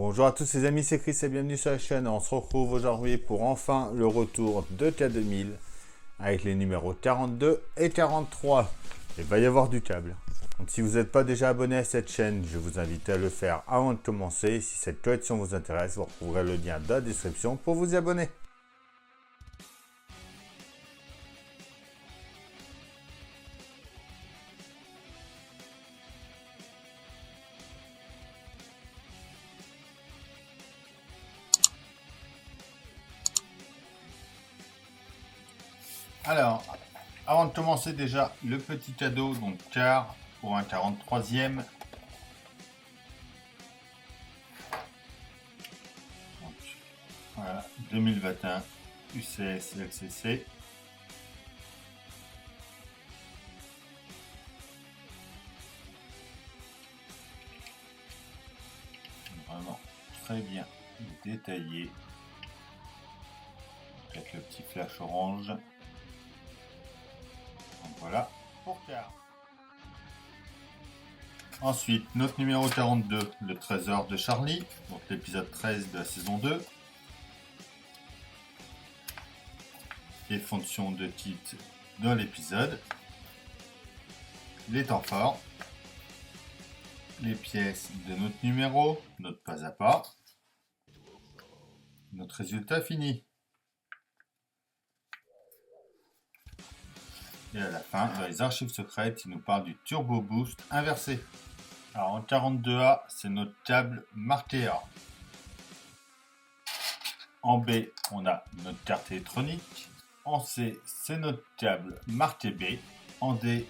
Bonjour à tous les amis, c'est Chris et bienvenue sur la chaîne. On se retrouve aujourd'hui pour enfin le retour de K2000 avec les numéros 42 et 43. Il va y avoir du câble. Donc si vous n'êtes pas déjà abonné à cette chaîne, je vous invite à le faire avant de commencer. Si cette collection vous intéresse, vous retrouverez le lien dans la description pour vous y abonner. Alors, avant de commencer déjà, le petit cadeau, donc quart pour un 43e. Donc, voilà, 2021 UCS LCC. Vraiment très bien détaillé. Avec le petit flash orange. Donc voilà pour quart. Ensuite, notre numéro 42, le trésor de Charlie, donc l'épisode 13 de la saison 2. Les fonctions de kit dans l'épisode. Les temps forts. Les pièces de notre numéro, notre pas à pas. Notre résultat fini. Et à la fin, dans les archives secrètes, il nous parle du Turbo Boost inversé. Alors en 42A, c'est notre câble marqué A. En B, on a notre carte électronique. En C, c'est notre câble marqué B. En D,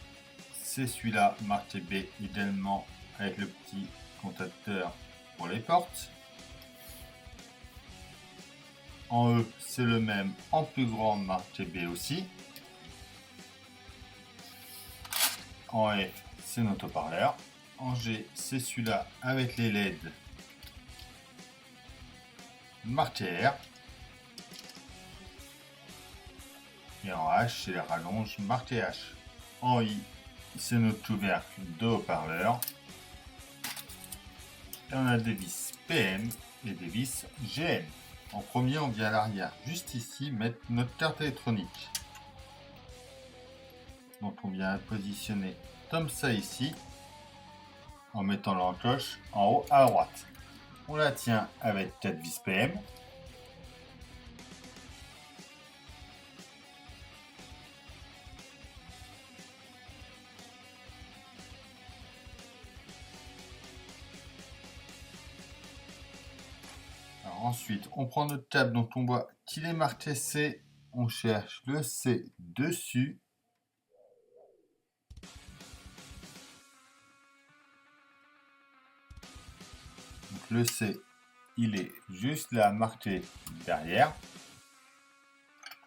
c'est celui-là marqué B également avec le petit contacteur pour les portes. En E, c'est le même en plus grand marqué B aussi. En F, c'est notre haut-parleur. En G, c'est celui-là avec les LED marqué R. Et en H, c'est les rallonges marquées H. En I, c'est notre couvercle de haut-parleur. Et on a des vis PM et des vis GM. En premier, on vient à l'arrière, juste ici, mettre notre carte électronique. Donc on vient positionner comme ça ici, en mettant l'encoche en haut à droite. On la tient avec 4 vis PM. Alors ensuite, on prend notre câble dont on voit qu'il est marqué C. On cherche le C dessus. Donc le C, il est juste là marqué derrière.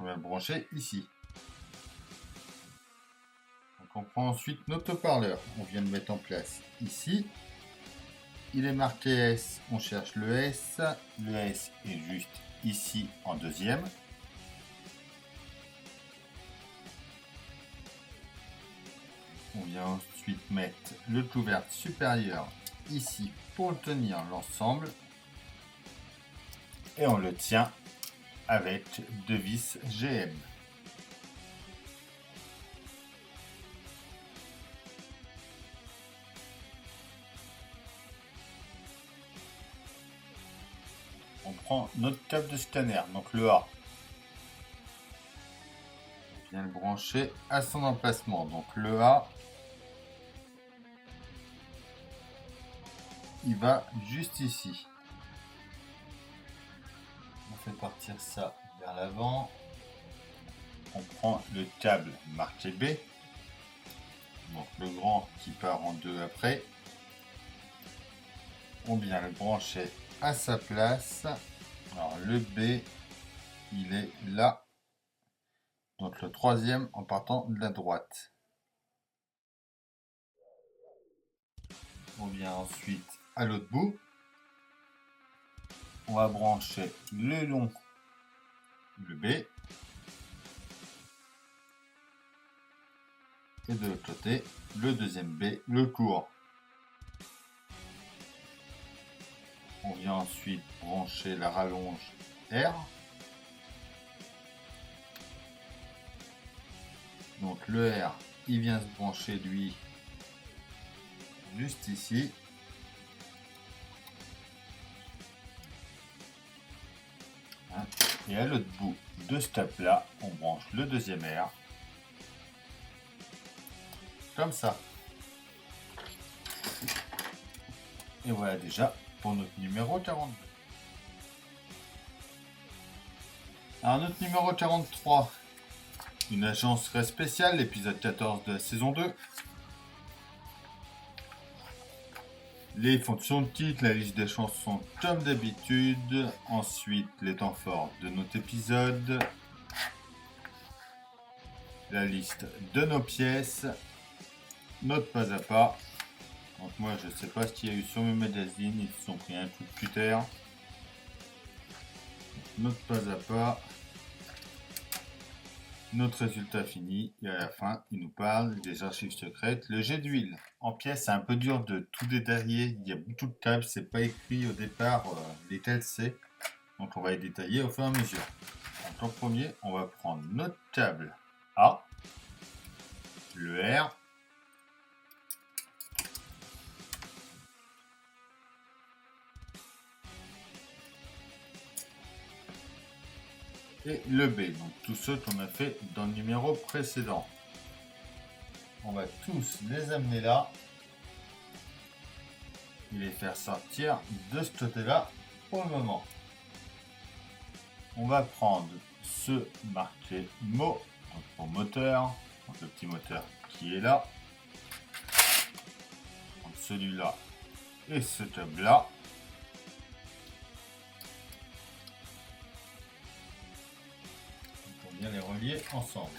On va le brancher ici. Donc on prend ensuite notre haut-parleur. On vient de mettre en place ici. Il est marqué S, on cherche le S. Le S est juste ici en deuxième. On vient ensuite mettre le couvercle supérieur ici pour tenir l'ensemble. Et on le tient avec 2 vis GM. On prend notre câble de scanner, donc le A. On vient le brancher à son emplacement. Donc le A, il va juste ici. On fait partir ça vers l'avant. On prend le câble marqué B. Donc le grand qui part en deux après. On vient le brancher à sa place. Alors le B, il est là. Donc le troisième en partant de la droite. On vient ensuite à l'autre bout. On va brancher le long, le B. Et de l'autre côté, le deuxième B, le court. On vient ensuite brancher la rallonge R. Donc le R, il vient se brancher lui juste ici. Et à l'autre bout de ce tape-là, on branche le deuxième R. Comme ça. Et voilà déjà pour notre numéro 42. Alors notre numéro 43, une agence très spéciale, l'épisode 14 de la saison 2. Les fonctions de titre, la liste des chansons comme d'habitude. Ensuite, les temps forts de notre épisode. La liste de nos pièces. Notre pas à pas. Donc moi, je ne sais pas ce qu'il y a eu sur mes magazines. Ils se sont pris un coup de cutter. Notre pas à pas. Notre résultat fini. Et à la fin, il nous parle des archives secrètes. Le jet d'huile. En pièces, c'est un peu dur de tout détailler. Il y a beaucoup de tables. C'est pas écrit au départ lesquelles c'est. Donc on va les détailler au fur et à mesure. Donc en premier, on va prendre notre table A. Le R. Et le B, donc tous ceux qu'on a fait dans le numéro précédent. On va tous les amener là et les faire sortir de ce côté-là pour le moment. On va prendre ce marqué mot, donc pour moteur, donc le petit moteur qui est là. Donc celui-là et ce tube-là. On vient les relier ensemble.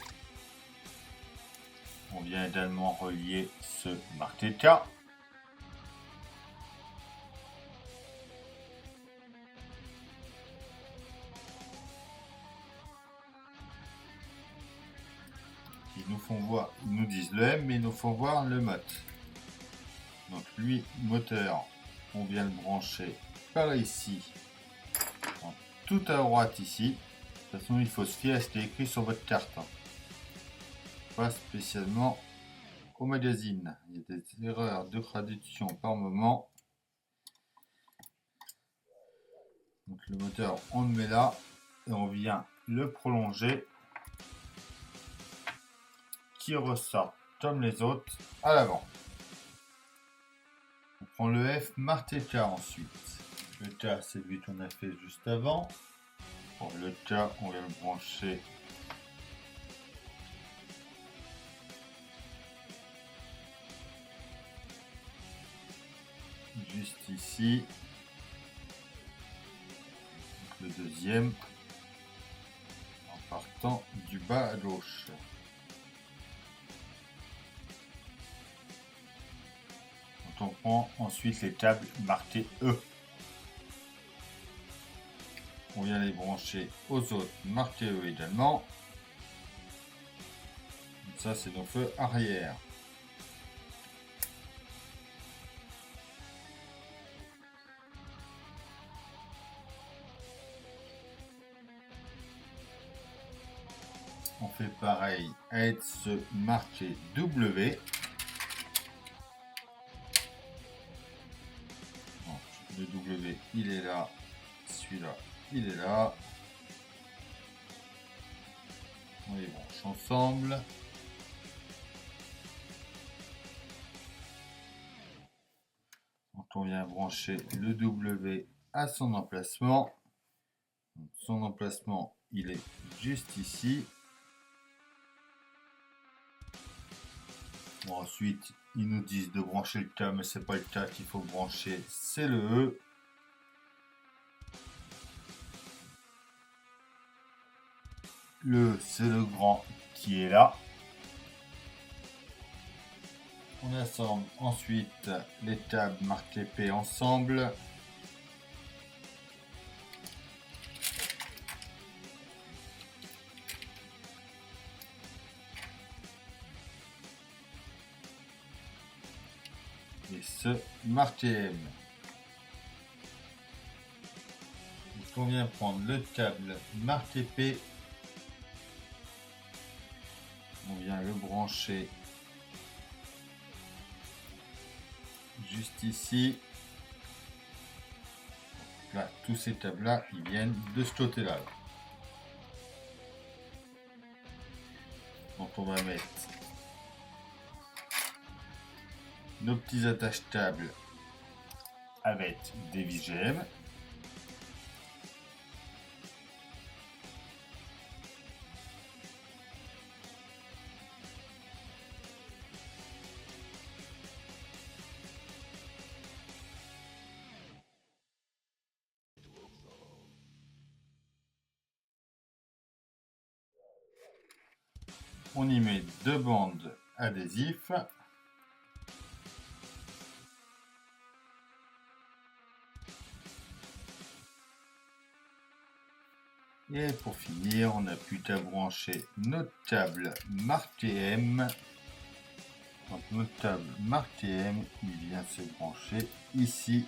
On vient également relier ce marqué K. Ils nous font voir, ils nous disent le M, mais ils nous font voir le mot. Donc lui, moteur, on vient le brancher par ici, tout à droite ici. De toute façon, il faut se fier à ce qui est écrit sur votre carte. Pas spécialement au magazine. Il y a des erreurs de traduction par moment. Donc le moteur, on le met là et on vient le prolonger, qui ressort comme les autres à l'avant. On prend le F, marqué K ensuite. Le K, c'est lui qu'on a fait juste avant. Pour le K, on va le brancher juste ici. Donc le deuxième, en partant du bas à gauche. On prend ensuite les câbles marqués E. On vient les brancher aux autres marqués E également. Donc ça, c'est nos feux arrière. On fait pareil avec ce marqué W. Le W, il est là. Celui-là, il est là. On les branche ensemble. Donc on vient brancher le W à son emplacement. Donc son emplacement, il est juste ici. Bon, ensuite, ils nous disent de brancher le K, mais c'est pas le K qu'il faut brancher, c'est le E. Le E, c'est le grand qui est là. On assemble ensuite les tables marquées P ensemble. Et ce marqué M. On vient prendre le câble marque épée. On vient le brancher juste ici. Là, tous ces câbles là, ils viennent de ce côté là. Donc on va mettre nos petits attache-câbles avec des vis GM. On y met 2 bandes adhésifs. Et pour finir, on n'a plus qu'à brancher notre câble marqué M. Donc notre câble marqué M, il vient se brancher ici,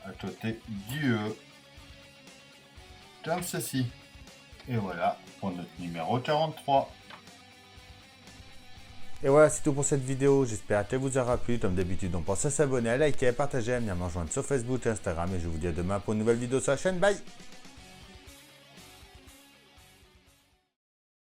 à côté du E, comme ceci. Et voilà pour notre numéro 43. Et voilà, c'est tout pour cette vidéo. J'espère qu'elle vous aura plu. Comme d'habitude, on pense à s'abonner, à liker, à partager, à venir me rejoindre sur Facebook et Instagram. Et je vous dis à demain pour une nouvelle vidéo sur la chaîne. Bye!